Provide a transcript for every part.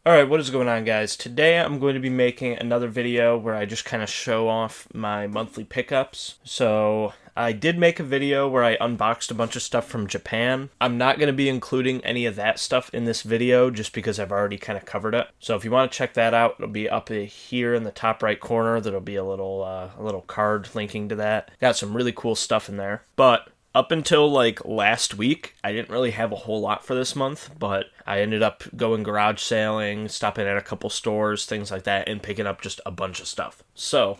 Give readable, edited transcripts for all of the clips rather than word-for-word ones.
Alright, what is going on, guys? Today I'm going to be making another video where I just kind of show off my monthly pickups. So, I did make a video where I unboxed a bunch of stuff from Japan. I'm not going to be including any of that stuff in this video just because I've already kind of covered it. So if you want to check that out, it'll be up here in the top right corner. There'll be a little card linking to that. Got some really cool stuff in there. But up until like last week, I didn't really have a whole lot for this month, but I ended up going garage sailing, stopping at a couple stores, things like that, and picking up just a bunch of stuff. So,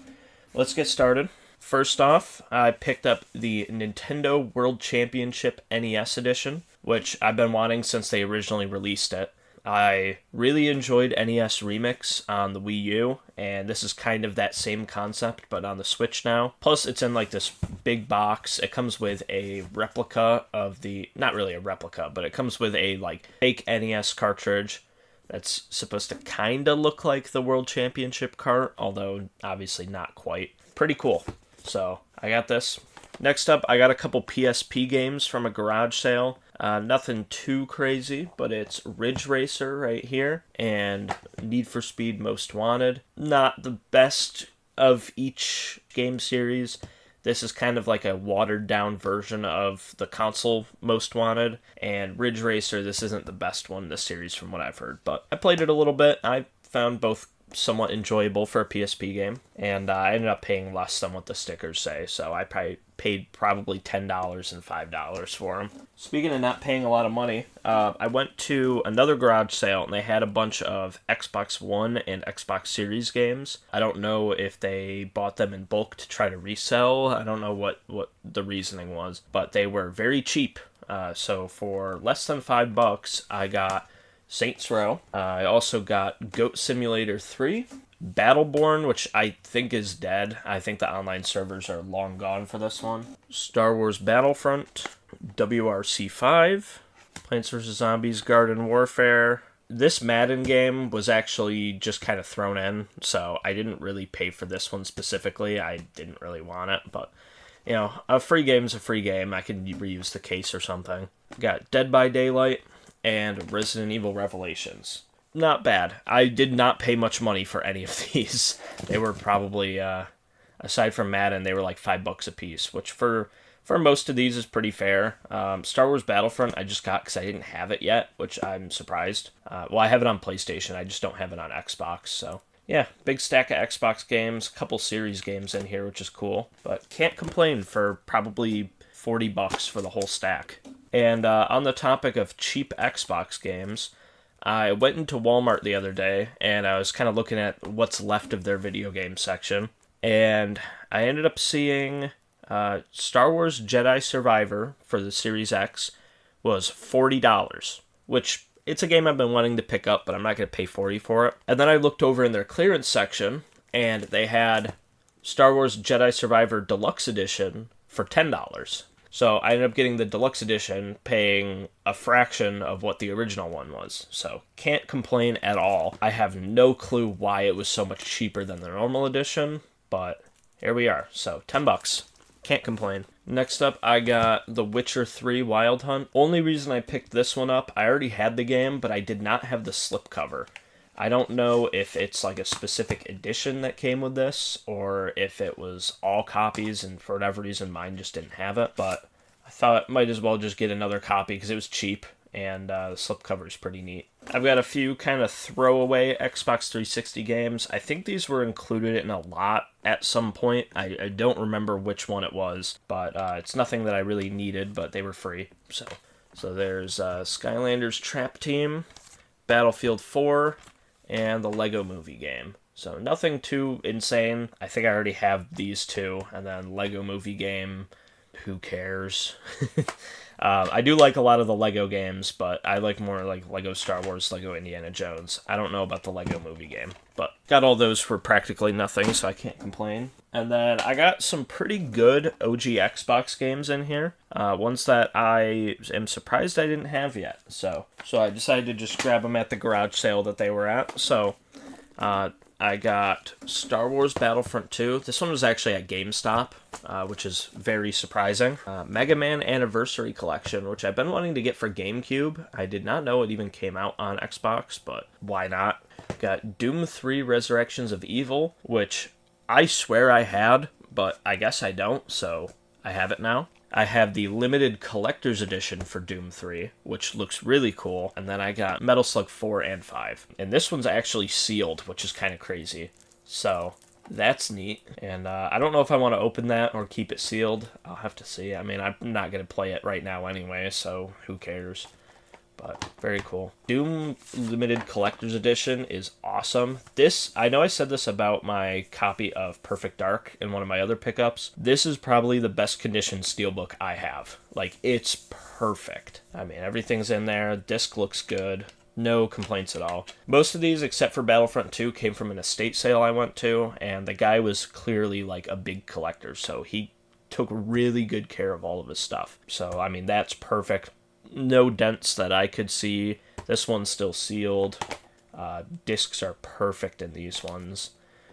let's get started. First off, I picked up the Nintendo World Championship NES edition, which I've been wanting since they originally released it. I really enjoyed NES Remix on the Wii U, and this is kind of that same concept, but on the Switch now. Plus, it's in like this big box. It comes with a replica of the, not really a replica, but it comes with a like fake NES cartridge that's supposed to kind of look like the World Championship cart, although obviously not quite. Pretty cool. So, I got this. Next up, I got a couple PSP games from a garage sale. Nothing too crazy, but it's Ridge Racer right here, and Need for Speed Most Wanted. Not the best of each game series. This is kind of like a watered-down version of the console Most Wanted, and Ridge Racer, this isn't the best one in the series from what I've heard, but I played it a little bit. I found both somewhat enjoyable for a PSP game, and I ended up paying less than what the stickers say, so I paid probably $10 and $5 for them. Speaking of not paying a lot of money, I went to another garage sale, and they had a bunch of Xbox One and Xbox Series games. I don't know if they bought them in bulk to try to resell. I don't know what the reasoning was, but they were very cheap. So for less than $5, I got Saints Row. I also got Goat Simulator 3, Battleborn, which I think is dead. I think the online servers are long gone for this one. Star Wars Battlefront, WRC5, Plants vs. Zombies Garden Warfare. This Madden game was actually just kind of thrown in, so I didn't really pay for this one specifically. I didn't really want it, but you know, a free game's a free game. I can reuse the case or something. Got Dead by Daylight and Resident Evil Revelations. Not bad. I did not pay much money for any of these. They were probably, aside from Madden, they were like $5 a piece, which for most of these is pretty fair. Star Wars Battlefront I just got because I didn't have it yet, which I'm surprised. Well, I have it on PlayStation, I just don't have it on Xbox, so yeah, big stack of Xbox games, couple series games in here, which is cool, but can't complain for probably $40 for the whole stack. And on the topic of cheap Xbox games, I went into Walmart the other day, and I was kind of looking at what's left of their video game section, and I ended up seeing Star Wars Jedi Survivor for the Series X was $40, which it's a game I've been wanting to pick up, but I'm not going to pay $40 for it. And then I looked over in their clearance section, and they had Star Wars Jedi Survivor Deluxe Edition for $10. So I ended up getting the deluxe edition, paying a fraction of what the original one was. So can't complain at all. I have no clue why it was so much cheaper than the normal edition, but here we are. So $10. Can't complain. Next up, I got The Witcher 3 Wild Hunt. Only reason I picked this one up, I already had the game, but I did not have the slipcover. I don't know if it's like a specific edition that came with this, or if it was all copies, and for whatever reason mine just didn't have it, but I thought might as well just get another copy because it was cheap, and the slipcover is pretty neat. I've got a few kind of throwaway Xbox 360 games. I think these were included in a lot at some point. I don't remember which one it was, but it's nothing that I really needed, but they were free. So there's Skylanders Trap Team, Battlefield 4, and the Lego Movie game. So nothing too insane. I think I already have these two, and then Lego Movie game, who cares? I do like a lot of the Lego games, but I like more like Lego Star Wars, Lego Indiana Jones. I don't know about the Lego Movie game, but got all those for practically nothing, so I can't complain. And then I got some pretty good OG Xbox games in here, ones that I am surprised I didn't have yet. So I decided to just grab them at the garage sale that they were at. So I got Star Wars Battlefront 2. This one was actually at GameStop, which is very surprising. Mega Man Anniversary Collection, which I've been wanting to get for GameCube. I did not know it even came out on Xbox, but why not? Got Doom 3 Resurrections of Evil, which I swear I had, but I guess I don't, so I have it now. I have the limited collector's edition for Doom 3, which looks really cool. And then I got Metal Slug 4 and 5. And this one's actually sealed, which is kind of crazy. So that's neat. And I don't know if I want to open that or keep it sealed. I'll have to see. I mean, I'm not going to play it right now anyway, so who cares? But very cool. Doom Limited Collector's Edition is awesome. This, I know I said this about my copy of Perfect Dark in one of my other pickups. This is probably the best condition steelbook I have. Like, it's perfect. I mean, everything's in there. Disc looks good. No complaints at all. Most of these, except for Battlefront 2, came from an estate sale I went to, and the guy was clearly like a big collector, so he took really good care of all of his stuff. So, I mean, that's perfect. No dents that I could see. This one's still sealed. Discs are perfect in these ones.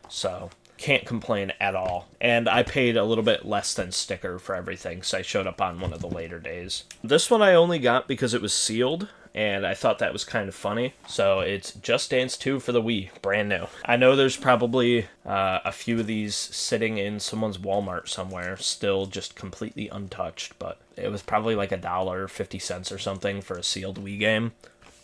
So, can't complain at all. And I paid a little bit less than sticker for everything, so I showed up on one of the later days. This one I only got because it was sealed, and I thought that was kind of funny. So it's Just Dance 2 for the Wii, brand new. I know there's probably a few of these sitting in someone's Walmart somewhere, still just completely untouched, but it was probably like $1.50 or something for a sealed Wii game.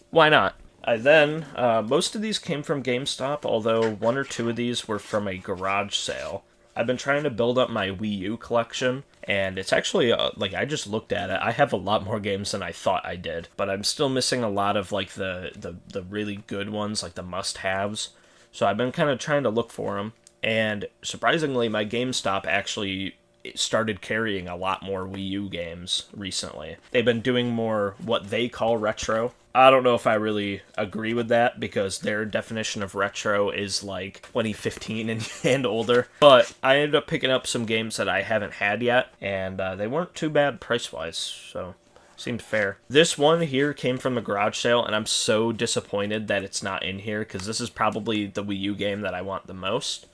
Why not? Most of these came from GameStop, although one or two of these were from a garage sale. I've been trying to build up my Wii U collection, and it's actually, I just looked at it. I have a lot more games than I thought I did, but I'm still missing a lot of, like, the really good ones, like the must-haves. So I've been kind of trying to look for them, and surprisingly, my GameStop actually started carrying a lot more Wii U games recently. They've been doing more what they call retro. I don't know if I really agree with that, because their definition of retro is like 2015 and older. But I ended up picking up some games that I haven't had yet, and they weren't too bad price-wise, so seemed fair. This one here came from the garage sale, and I'm so disappointed that it's not in here, because this is probably the Wii U game that I want the most.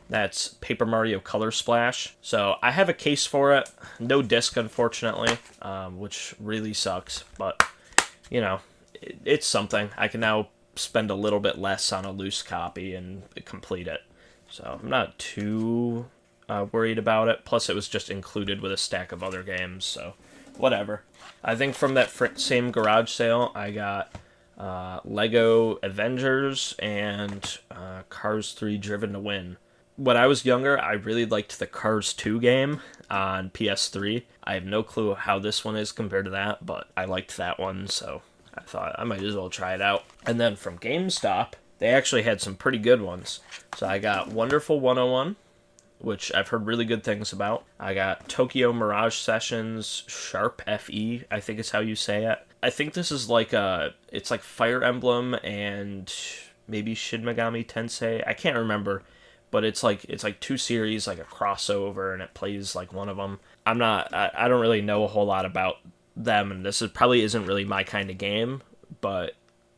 That's Paper Mario Color Splash. So I have a case for it. No disc, unfortunately, which really sucks. But, you know, it's something. I can now spend a little bit less on a loose copy and complete it. So I'm not too worried about it. Plus, it was just included with a stack of other games, so whatever. I think from that same garage sale, I got Lego Avengers and Cars 3 Driven to Win. When I was younger, I really liked the Cars 2 game on PS3. I have no clue how this one is compared to that, but I liked that one, so I thought I might as well try it out. And then from GameStop, they actually had some pretty good ones. So I got Wonderful 101, which I've heard really good things about. I got Tokyo Mirage Sessions Sharp FE, I think is how you say it. I think this is like it's like Fire Emblem and maybe Shin Megami Tensei. I can't remember. But it's like two series, like a crossover, and it plays like one of them. I don't really know a whole lot about them, and this probably isn't really my kind of game, but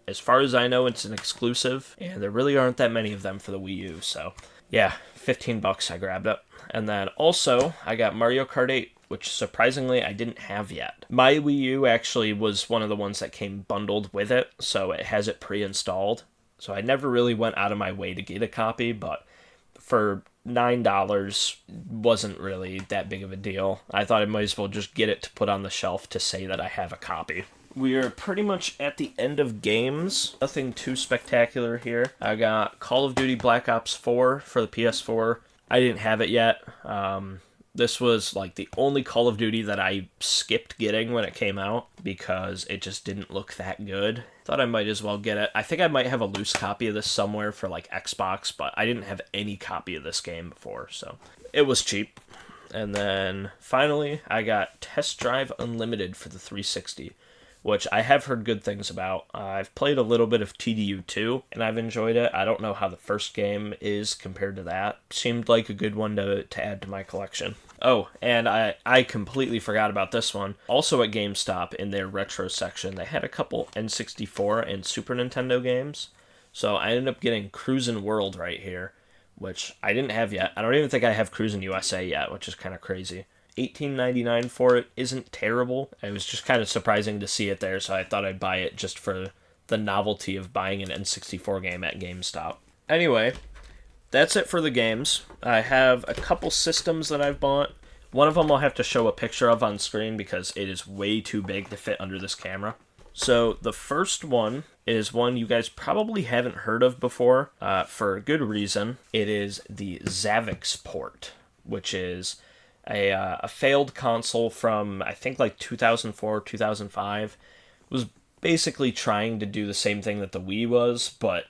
as far as I know, it's an exclusive, and there really aren't that many of them for the Wii U, so yeah, $15 I grabbed it. And then also, I got Mario Kart 8, which surprisingly I didn't have yet. My Wii U actually was one of the ones that came bundled with it, so it has it pre-installed. So I never really went out of my way to get a copy, but for $9 wasn't really that big of a deal. I thought I might as well just get it to put on the shelf to say that I have a copy. We are pretty much at the end of games. Nothing too spectacular here. I got Call of Duty Black Ops 4 for the PS4. I didn't have it yet. This was like the only Call of Duty that I skipped getting when it came out because it just didn't look that good. Thought I might as well get it. I think I might have a loose copy of this somewhere for like Xbox, but I didn't have any copy of this game before, so it was cheap. And then finally, I got Test Drive Unlimited for the 360, which I have heard good things about. I've played a little bit of TDU2, and I've enjoyed it. I don't know how the first game is compared to that. Seemed like a good one to add to my collection. Oh, and I completely forgot about this one. Also at GameStop, in their retro section, they had a couple N64 and Super Nintendo games. So I ended up getting Cruisin' World right here, which I didn't have yet. I don't even think I have Cruisin' USA yet, which is kind of crazy. $18.99 for it isn't terrible. It was just kind of surprising to see it there, so I thought I'd buy it just for the novelty of buying an N64 game at GameStop. Anyway, that's it for the games. I have a couple systems that I've bought. One of them I'll have to show a picture of on screen because it is way too big to fit under this camera. So the first one is one you guys probably haven't heard of before, for a good reason. It is the Zavix port, which is a failed console from, I think, like 2004, 2005. It was basically trying to do the same thing that the Wii was, but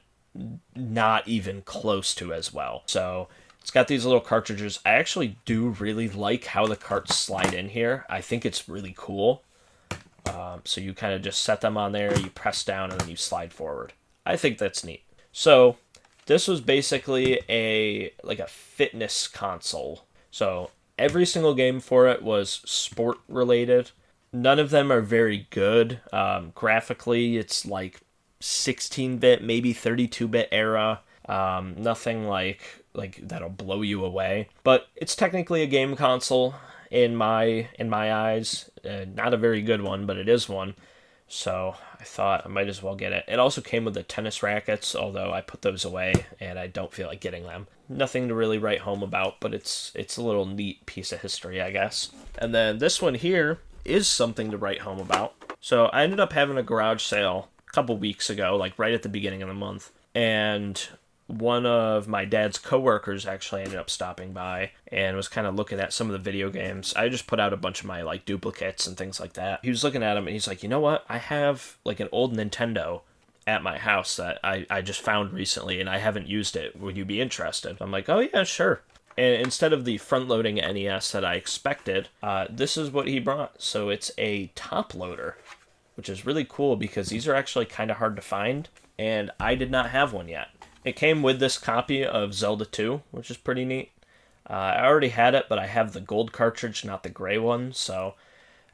not even close to as well. So it's got these little cartridges. I actually do really like how the carts slide in here. I think it's really cool. So you kind of just set them on there, you press down, and then you slide forward. I think that's neat. So this was basically a fitness console. So every single game for it was sport related. None of them are very good. Graphically, it's like 16-bit, maybe 32-bit era. Nothing like that'll blow you away. But it's technically a game console in my eyes. Not a very good one, but it is one. So I thought I might as well get it. It also came with the tennis rackets, although I put those away and I don't feel like getting them. Nothing to really write home about, but it's a little neat piece of history, I guess. And then this one here is something to write home about. So I ended up having a garage sale a couple weeks ago, like right at the beginning of the month. And one of my dad's coworkers actually ended up stopping by and was kind of looking at some of the video games. I just put out a bunch of my like duplicates and things like that. He was looking at them and he's like, you know what? I have like an old Nintendo at my house that I just found recently and I haven't used it. Would you be interested? I'm like, oh yeah, sure. And instead of the front-loading NES that I expected, this is what he brought. So it's a Toploader, which is really cool because these are actually kind of hard to find, and I did not have one yet. It came with this copy of Zelda 2, which is pretty neat. I already had it, but I have the gold cartridge, not the gray one, so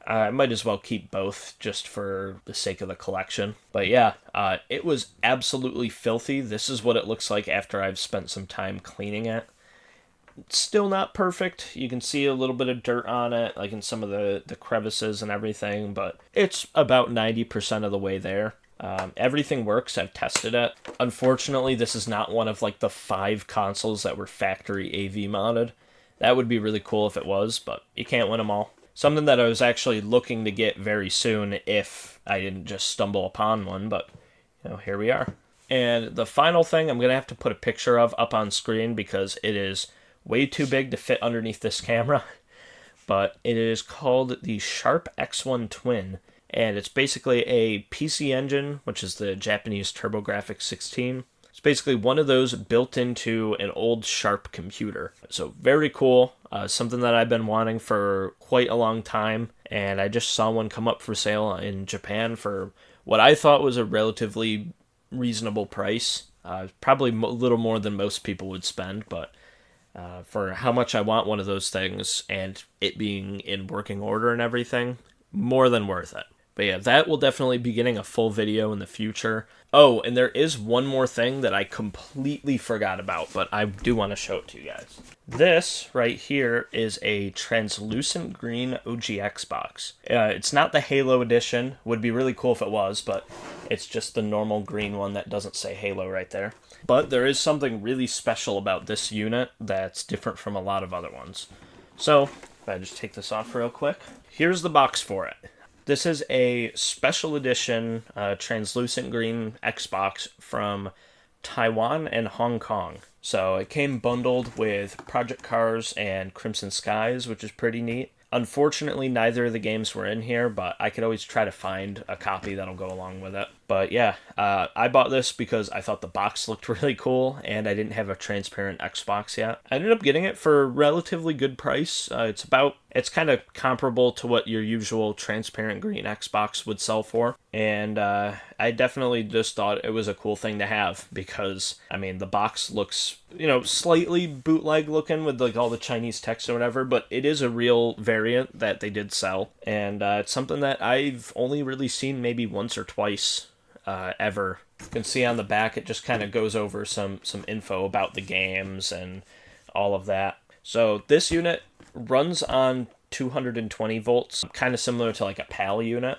I might as well keep both just for the sake of the collection. But yeah, it was absolutely filthy. This is what it looks like after I've spent some time cleaning it. It's still not perfect. You can see a little bit of dirt on it, like in some of the crevices and everything, but it's about 90% of the way there. Everything works. I've tested it. Unfortunately, this is not one of like the 5 consoles that were factory AV modded. That would be really cool if it was, but you can't win them all. Something that I was actually looking to get very soon if I didn't just stumble upon one, but you know, here we are. And the final thing I'm going to have to put a picture of up on screen because it is way too big to fit underneath this camera, but it is called the Sharp X1 Twin. And it's basically a PC Engine, which is the Japanese TurboGrafx 16. It's basically one of those built into an old Sharp computer. So very cool. Something that I've been wanting for quite a long time. And I just saw one come up for sale in Japan for what I thought was a relatively reasonable price. Probably a little more than most people would spend, but for how much I want one of those things and it being in working order and everything, more than worth it. But yeah, that will definitely be getting a full video in the future. Oh, and there is one more thing that I completely forgot about, but I do want to show it to you guys. This right here is a translucent green OGX box. It's not the Halo edition. Would be really cool if it was, but it's just the normal green one that doesn't say Halo right there. But there is something really special about this unit that's different from a lot of other ones. So, if I just take this off real quick, here's the box for it. This is a special edition translucent green Xbox from Taiwan and Hong Kong. So it came bundled with Project Cars and Crimson Skies, which is pretty neat. Unfortunately, neither of the games were in here, but I could always try to find a copy that'll go along with it. But yeah, I bought this because I thought the box looked really cool, and I didn't have a transparent Xbox yet. I ended up getting it for a relatively good price. It's kind of comparable to what your usual transparent green Xbox would sell for. And I definitely just thought it was a cool thing to have because, I mean, the box looks, slightly bootleg looking with like all the Chinese text or whatever, but it is a real variant that they did sell. And it's something that I've only really seen maybe once or twice ever. You can see on the back it just kind of goes over some info about the games and all of that. So this unit runs on 220 volts, kind of similar to like a PAL unit,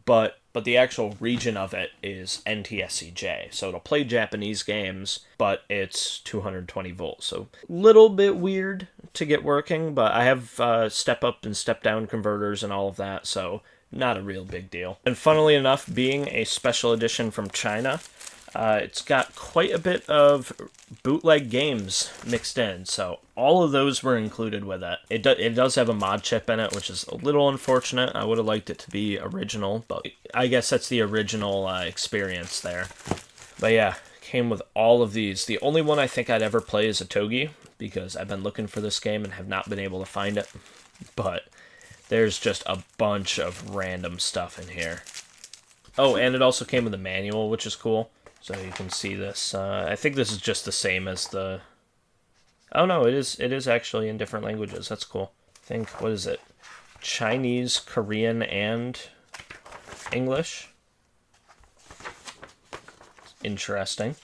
but the actual region of it is NTSC-J. So it'll play Japanese games, but it's 220 volts. So a little bit weird to get working, but I have step up and step down converters and all of that, so not a real big deal. And funnily enough, being a special edition from China, it's got quite a bit of bootleg games mixed in, so all of those were included with it. It does have a mod chip in it, which is a little unfortunate. I would have liked it to be original, but I guess that's the original experience there. But yeah, came with all of these. The only one I think I'd ever play is a Togi, because I've been looking for this game and have not been able to find it. But there's just a bunch of random stuff in here. Oh, and it also came with a manual, which is cool. So you can see this. I think this is just the same as the... Oh no, it is actually in different languages. That's cool. I think, what is it? Chinese, Korean, and English. Interesting.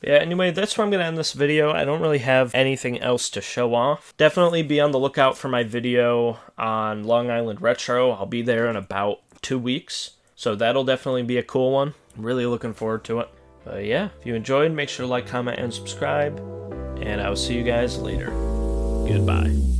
Yeah, anyway, that's where I'm going to end this video. I don't really have anything else to show off. Definitely be on the lookout for my video on Long Island Retro. I'll be there in about 2 weeks. So that'll definitely be a cool one. I'm really looking forward to it. But yeah, if you enjoyed, make sure to like, comment, and subscribe. And I will see you guys later. Goodbye.